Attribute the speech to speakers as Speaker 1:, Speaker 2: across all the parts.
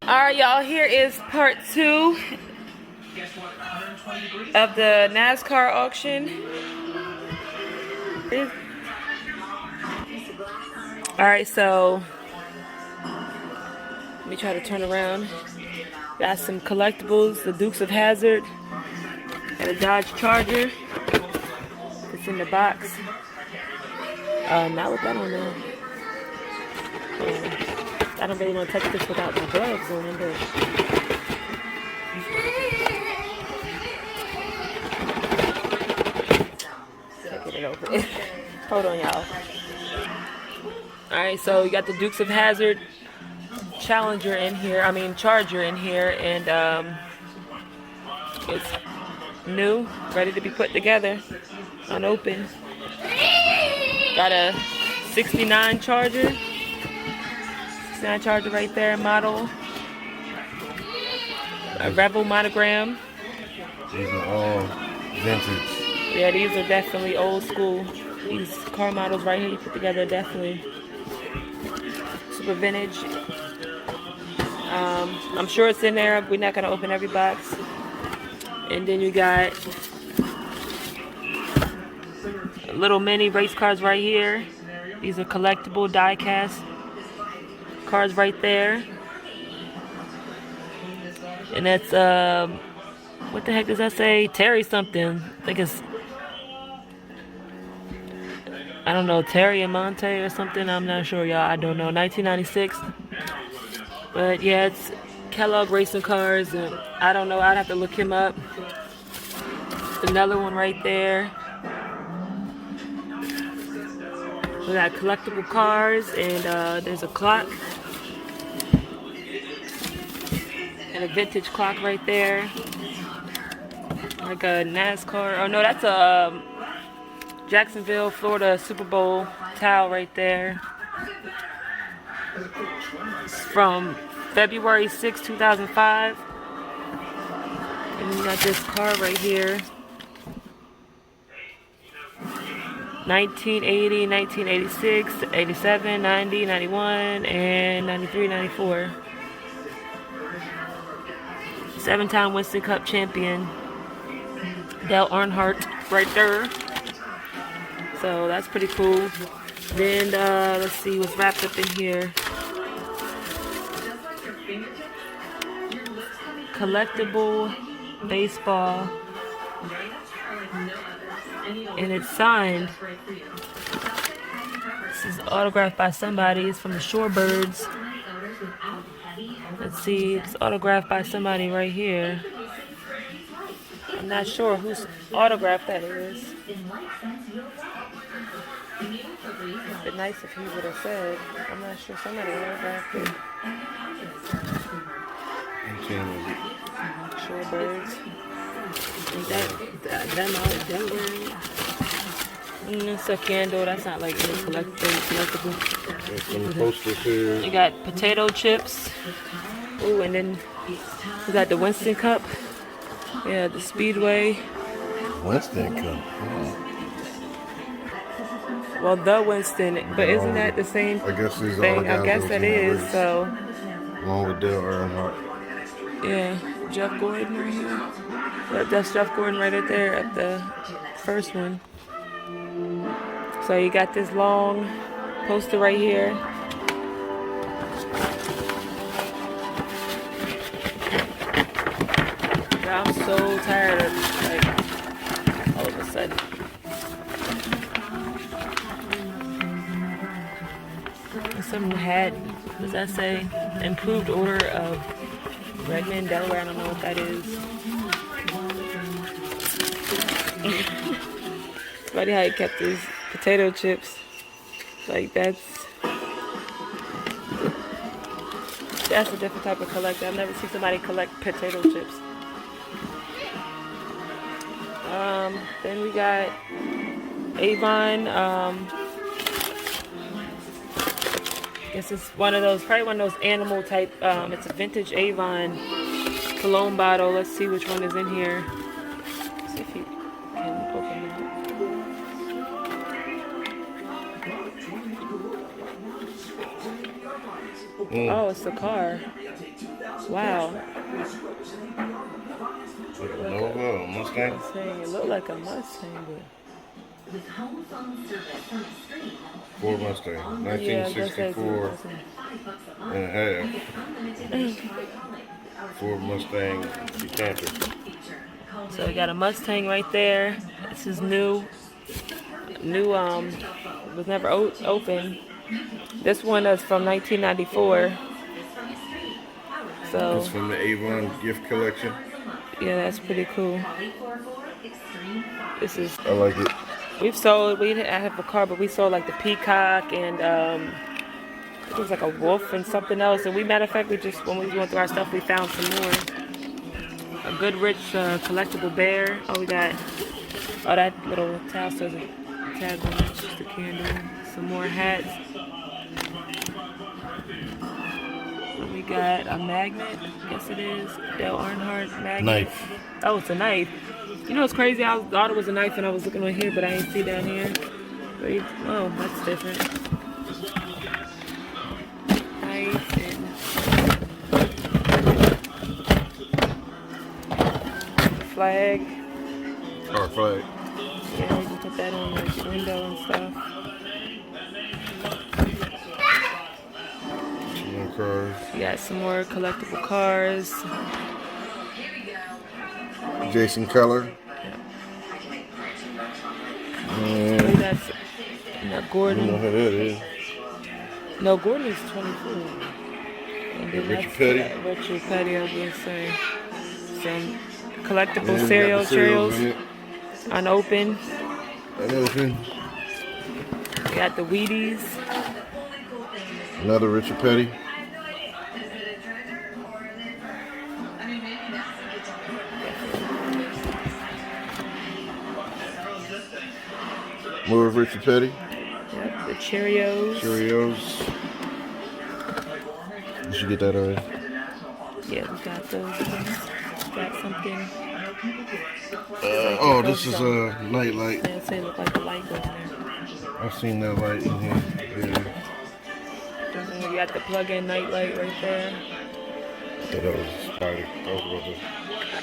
Speaker 1: Alright, y'all, here is part 2 of the Nascar auction. Alright, so let me try to turn around. Got some collectibles, the Dukes of Hazzard, and a Dodge Charger. It's in the box. Not with that on there. I don't really want to touch this without my gloves on it, but get it open. Hold on, y'all. Alright, so you got the Dukes of Hazzard Charger in here, and it's new, ready to be put together, unopened. Got a 69 Charger. 69 Charger right there, model. A Rebel monogram.
Speaker 2: These are all vintage.
Speaker 1: Yeah, these are definitely old school. These car models right here you put together, definitely super vintage. I'm sure it's in there. We're not gonna open every box. And then you got little mini race cars right here. These are collectible die-cast cars right there. And that's what the heck does that say? Terry something. I think it's, I don't know, Terry Amante or something. I'm not sure, y'all. I don't know. 1996. But yeah, it's Kellogg racing cars, and I don't know. I'd have to look him up. Another one right there. We got collectible cars, and there's a clock. And a vintage clock right there. Like a NASCAR. Oh no, that's a Jacksonville, Florida Super Bowl towel right there. It's from February 6, 2005. And we got this car right here. 1980, 1986, 87, 90, 91, and 93, 94. 7-time Winston Cup champion. Dale Earnhardt right there. So that's pretty cool. Then let's see what's wrapped up in here. Collectible baseball, and it's signed. This is autographed by somebody. It's from the Shorebirds. Let's see, it's autographed by somebody right here. I'm not sure whose autograph that is. It'd been nice if he would have said. I'm not sure, somebody autographed it. Shorebirds. Them out Denver. It's a candle. That's not like any collectible.
Speaker 2: There's some posters here.
Speaker 1: You got potato chips. Ooh, and then we got the Winston Cup. Yeah, the Speedway.
Speaker 2: Winston Cup.
Speaker 1: Well, the Winston, but isn't that the same
Speaker 2: I guess these
Speaker 1: thing?
Speaker 2: are
Speaker 1: I guess that is. So.
Speaker 2: Along with Dale Earnhardt.
Speaker 1: Yeah, Jeff Gordon right here. Yep, that's Jeff Gordon right there at the first one. So you got this long poster right here. I'm so tired of, like, all of a sudden. Some hat, what does that say? Improved order of Redmond, Delaware. I don't know what that is. Funny how he kept his potato chips. Like that's a different type of collector. I've never seen somebody collect potato chips. Then we got Avon. Guess it's probably one of those animal type. It's a vintage Avon cologne bottle. Let's see which one is in here. Let's see if you can open it. Oh, it's a car. Wow.
Speaker 2: Like a Nova, a Mustang.
Speaker 1: Mustang. It looked like a Mustang, but
Speaker 2: Ford Mustang.
Speaker 1: yeah, I guess that's
Speaker 2: 1964
Speaker 1: it.
Speaker 2: and a half. Ford Mustang Decanter.
Speaker 1: So we got a Mustang right there. This is new. Was never open. This one is from 1994. So
Speaker 2: It's from the Avon gift collection.
Speaker 1: yeah, that's pretty cool. This is
Speaker 2: I like it.
Speaker 1: we've sold. We didn't have a car, but we sold like the Peacock and it was like a wolf and something else. And we, matter of fact, we just when we went through our stuff, we found some more. A good rich collectible bear. Oh, we got that little tassel has a tag on it. Just a candle. Some more hats. We got a magnet. I guess it is Dale Earnhardt magnet.
Speaker 2: Knife.
Speaker 1: Oh, it's a knife. You know what's crazy? I thought it was a knife and I was looking on here, but I ain't see down here. Oh, that's different. Knife and flag.
Speaker 2: Our flag.
Speaker 1: Yeah, you can put that on like the window and stuff.
Speaker 2: Some cars.
Speaker 1: You got some more collectible cars.
Speaker 2: Jason Keller.
Speaker 1: We got Gordon.
Speaker 2: You know who that is.
Speaker 1: No, Gordon is 24. And then
Speaker 2: Richard
Speaker 1: that's,
Speaker 2: Petty.
Speaker 1: Richard Petty, I was gonna say. Some collectible
Speaker 2: And
Speaker 1: cereals,
Speaker 2: in it.
Speaker 1: unopened.
Speaker 2: Unopened.
Speaker 1: We got the Wheaties.
Speaker 2: Another Richard Petty. More of Richard Petty.
Speaker 1: Yep, the Cheerios.
Speaker 2: Cheerios. You should get that already.
Speaker 1: Yeah, we got those ones. Got something.
Speaker 2: Oh, this is a nightlight.
Speaker 1: They say look like a light goes there.
Speaker 2: I've seen that light in here. Yeah.
Speaker 1: And we got the plug-in night light right there.
Speaker 2: I thought that was a spider. I was about to.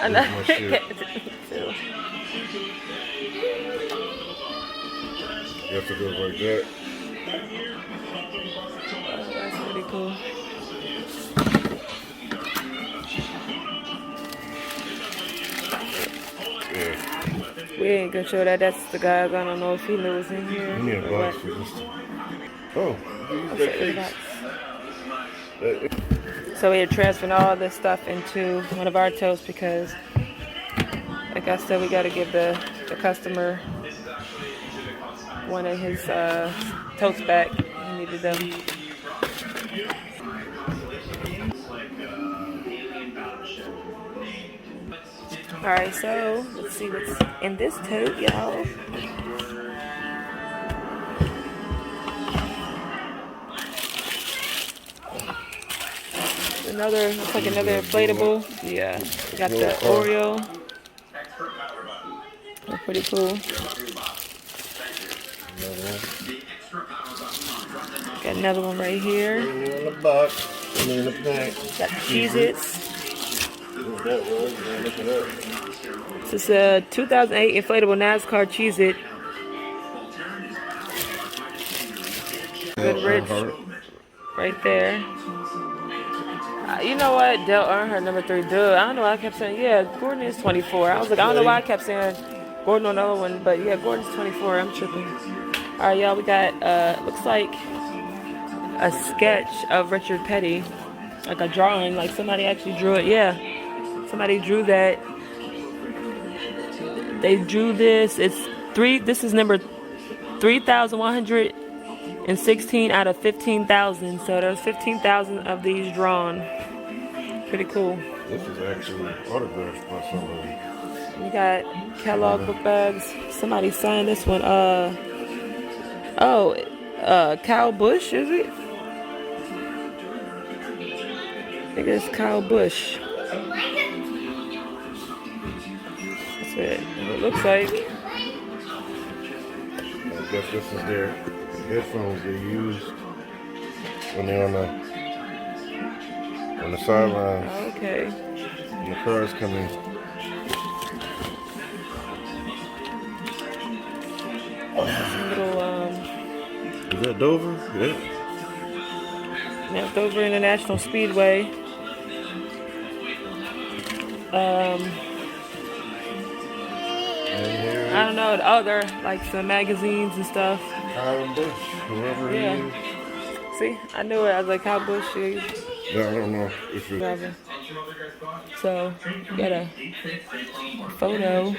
Speaker 1: I know.
Speaker 2: My shit.
Speaker 1: Too.
Speaker 2: You have to go like that.
Speaker 1: Oh, that's pretty cool.
Speaker 2: Yeah.
Speaker 1: We ain't gonna show that. That's the guys. I don't know if he knows in here.
Speaker 2: You need a
Speaker 1: or
Speaker 2: box
Speaker 1: what.
Speaker 2: for this. Oh,
Speaker 1: I'll
Speaker 2: that
Speaker 1: show you the
Speaker 2: case.
Speaker 1: box. So we are transferring all this stuff into one of our totes because, like I said, we got to give the customer one of his totes back. He needed them. Alright, so let's see what's in this tote, y'all. Looks like another inflatable. Yeah, we got the Oreo. They're pretty cool. Got another one right here.
Speaker 2: In the box. In the pack.
Speaker 1: Got the Cheez-Its. This is a 2008 inflatable NASCAR Cheez-It. Good rich. Right there. You know what? Dale Earnhardt number 3. Dude, I don't know why I kept saying, yeah, Gordon is 24. I was like, I don't know why I kept saying Gordon on the other one, but yeah, Gordon's 24. I'm tripping. Alright, y'all, we got, looks like a sketch of Richard Petty. Like a drawing, like somebody actually drew it. Yeah, somebody drew that. They drew this. This is number 3,116 out of 15,000. So there's 15,000 of these drawn. Pretty cool.
Speaker 2: This is actually autographed by somebody.
Speaker 1: You got Kellogg book bags. Somebody signed this one. Kyle Busch, is it? I think it's Kyle Busch. That's what it looks like.
Speaker 2: I guess this is their headphones they use when they're on on the sidelines.
Speaker 1: Okay.
Speaker 2: And the cars come in.
Speaker 1: Some little
Speaker 2: Is that Dover? Yeah.
Speaker 1: Dover International Speedway.
Speaker 2: And here
Speaker 1: I don't know. Oh, they're like some magazines and stuff.
Speaker 2: Kyle Busch, whoever he is.
Speaker 1: See, I knew it. I was like, Kyle Busch.
Speaker 2: Yeah, I don't know if it's...
Speaker 1: Whatever. So, got a photo.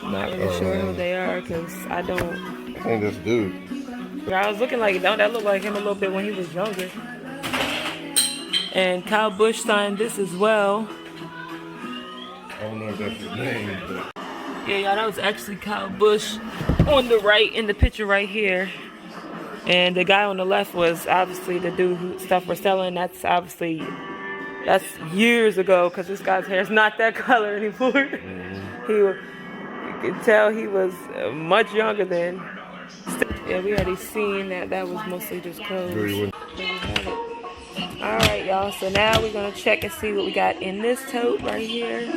Speaker 1: Not really sure who they are because I don't.
Speaker 2: I think that's dude.
Speaker 1: I was looking like, don't that look like him a little bit when he was younger. And Kyle Busch signed this as well.
Speaker 2: I don't know if that's his name, but...
Speaker 1: Yeah, y'all, that was actually Kyle Busch on the right, in the picture right here. And the guy on the left was obviously the dude who stuff we're selling. That's obviously, that's years ago because this guy's hair is not that color anymore. Mm-hmm. You could tell he was much younger then. Yeah, we already seen that was mostly just clothes. Alright, y'all, so now we're going to check and see what we got in this tote right here.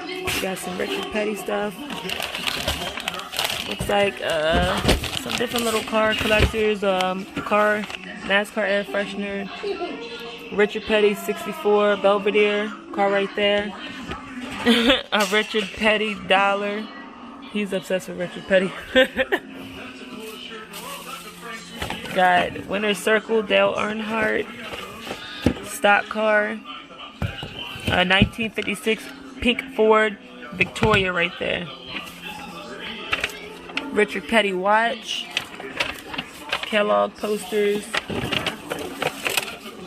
Speaker 1: We got some Richard Petty stuff. Looks like some different little car collectors, Nascar air freshener, Richard Petty 64 Belvedere, car right there. A Richard Petty dollar. He's obsessed with Richard Petty. Got Winner's Circle, Dale Earnhardt, stock car, 1956 pink Ford Victoria right there. Richard Petty watch, Kellogg posters,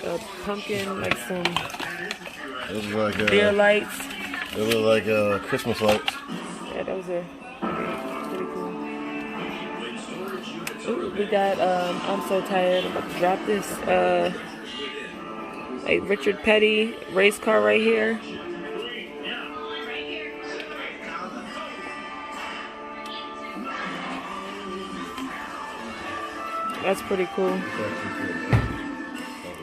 Speaker 1: a pumpkin, like some beer lights.
Speaker 2: They look like Christmas lights.
Speaker 1: Yeah, those are pretty cool. Ooh, we got, I'm so tired, I'm about to drop this, a Richard Petty race car right here. That's pretty cool.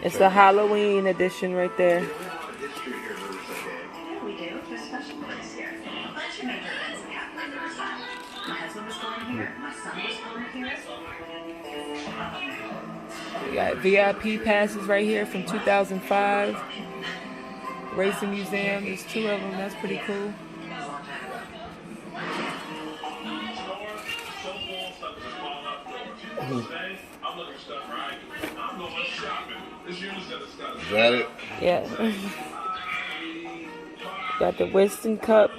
Speaker 1: It's the Halloween edition right there. We got VIP passes right here from 2005. Racing Museum. There's 2 of them. That's pretty cool.
Speaker 2: Is that it?
Speaker 1: Yeah. Got the Winston Cup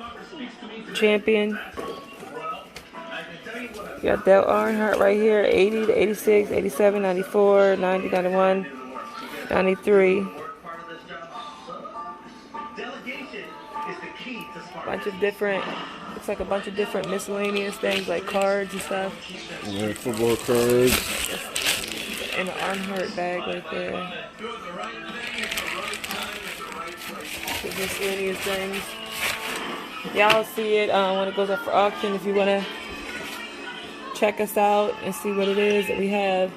Speaker 1: champion. Got Dale Earnhardt right here, 80 to 86, 87, 94, 90, 91, 93. Bunch of different, looks like a bunch of different miscellaneous things like cards and stuff.
Speaker 2: Yeah, football cards.
Speaker 1: And an Earnhardt bag right there. The miscellaneous things. Y'all see it when it goes up for auction if you want to check us out and see what it is that we have.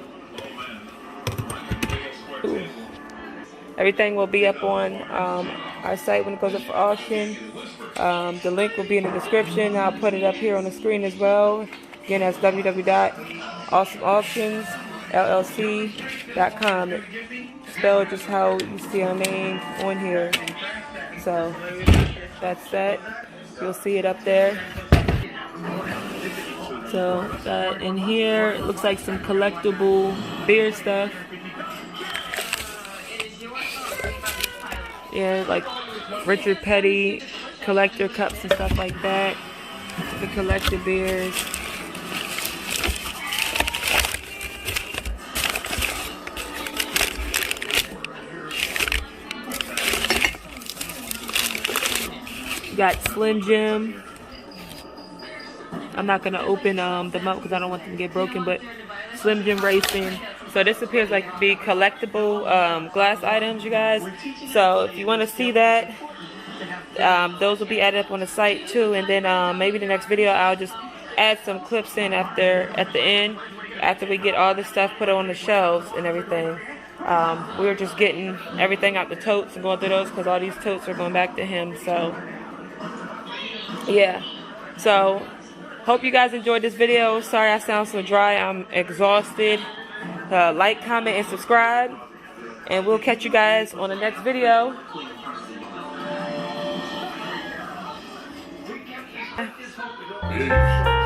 Speaker 1: Ooh. Everything will be up on our site when it goes up for auction. The link will be in the description. I'll put it up here on the screen as well. Again, that's www.awesomeauctionsllc.com. It's spelled just how you see our name on here. So that's that. You'll see it up there. So in here, it looks like some collectible beer stuff. Yeah, like Richard Petty collector cups and stuff like that. The collector beers. Got Slim Jim. I'm not going to open them up because I don't want them to get broken, but Slim Jim Racing. So this appears like to be collectible glass items, you guys. So if you want to see that, those will be added up on the site too. And then maybe the next video I'll just add some clips in at the end after we get all this stuff put on the shelves and everything. We're just getting everything out the totes and going through those because all these totes are going back to him. So, yeah. So, hope you guys enjoyed this video. Sorry I sound so dry. I'm exhausted. Like, comment, and subscribe. And we'll catch you guys on the next video.
Speaker 2: Peace.